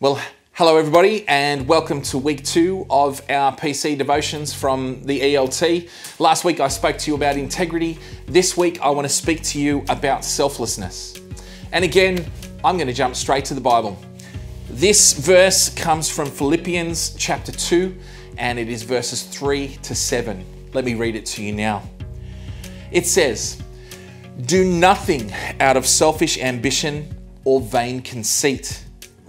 Well, hello everybody and welcome to week 2 of our PC devotions from the ELT. Last week I spoke to you about integrity. This week I want to speak to you about selflessness. And again, I'm going to jump straight to the Bible. This verse comes from Philippians chapter 2 and it is verses 3 to 7. Let me read it to you now. It says, "Do nothing out of selfish ambition or vain conceit.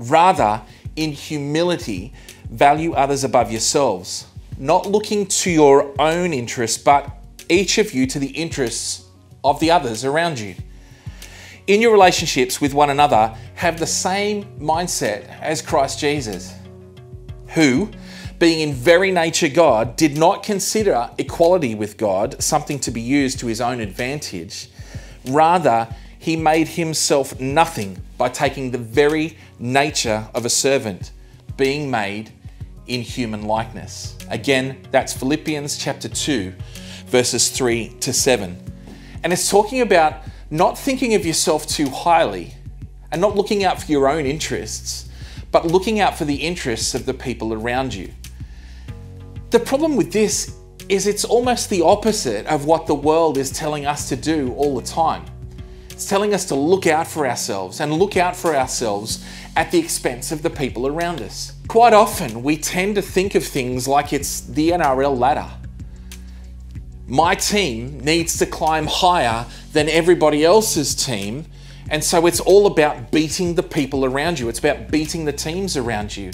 Rather, in humility, value others above yourselves, not looking to your own interests, but each of you to the interests of the others around you. In your relationships with one another, have the same mindset as Christ Jesus, who, being in very nature God, did not consider equality with God something to be used to his own advantage. Rather, he made himself nothing by taking the very nature of a servant, being made in human likeness." Again, that's Philippians chapter 2, verses 3 to 7. And it's talking about not thinking of yourself too highly and not looking out for your own interests, but looking out for the interests of the people around you. The problem with this is it's almost the opposite of what the world is telling us to do all the time. It's telling us to look out for ourselves and look out for ourselves at the expense of the people around us. Quite often, we tend to think of things like it's the NRL ladder. My team needs to climb higher than everybody else's team, and so it's all about beating the people around you. It's about beating the teams around you.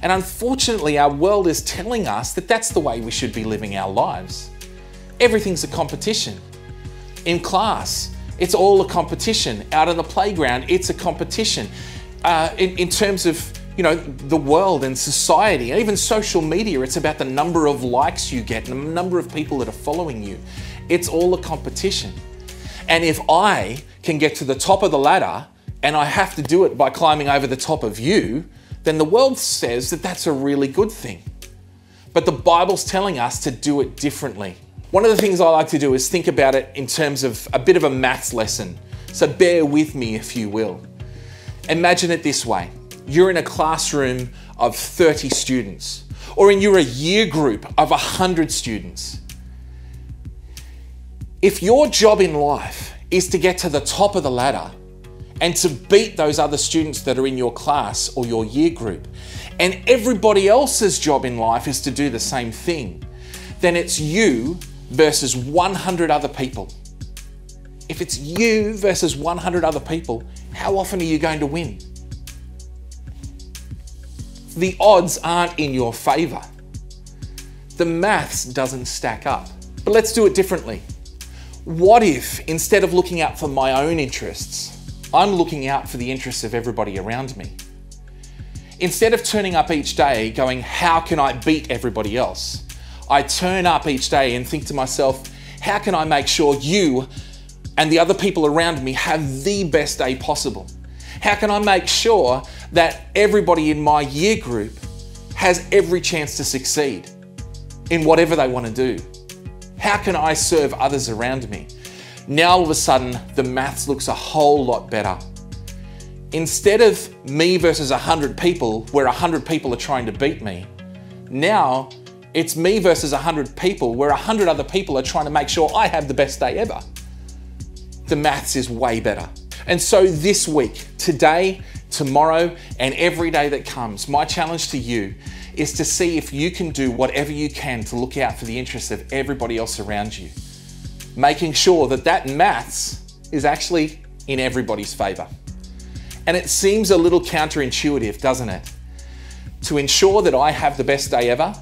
And unfortunately, our world is telling us that that's the way we should be living our lives. Everything's a competition. In class, it's all a competition. Out on the playground, it's a competition. In terms of, the world and society, and even social media, it's about the number of likes you get and the number of people that are following you. It's all a competition. And if I can get to the top of the ladder and I have to do it by climbing over the top of you, then the world says that that's a really good thing. But the Bible's telling us to do it differently. One of the things I like to do is think about it in terms of a bit of a maths lesson. So bear with me if you will. Imagine it this way. You're in a classroom of 30 students, or you're a year group of 100 students. If your job in life is to get to the top of the ladder and to beat those other students that are in your class or your year group, and everybody else's job in life is to do the same thing, then it's you versus 100 other people. If it's you versus 100 other people, how often are you going to win? The odds aren't in your favor. The maths doesn't stack up. But let's do it differently. What if, instead of looking out for my own interests, I'm looking out for the interests of everybody around me? Instead of turning up each day going, how can I beat everybody else? I turn up each day and think to myself, how can I make sure you and the other people around me have the best day possible? How can I make sure that everybody in my year group has every chance to succeed in whatever they want to do? How can I serve others around me? Now all of a sudden, the maths looks a whole lot better. Instead of me versus 100 people, where 100 people are trying to beat me, now it's me versus 100 people where 100 other people are trying to make sure I have the best day ever. The maths is way better. And so this week, today, tomorrow, and every day that comes, my challenge to you is to see if you can do whatever you can to look out for the interests of everybody else around you, making sure that that maths is actually in everybody's favor. And it seems a little counterintuitive, doesn't it? To ensure that I have the best day ever,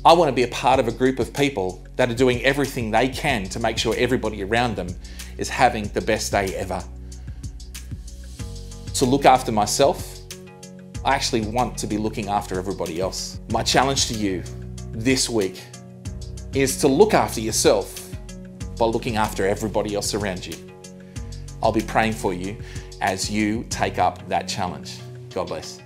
I want to be a part of a group of people that are doing everything they can to make sure everybody around them is having the best day ever. To look after myself, I actually want to be looking after everybody else. My challenge to you this week is to look after yourself by looking after everybody else around you. I'll be praying for you as you take up that challenge. God bless.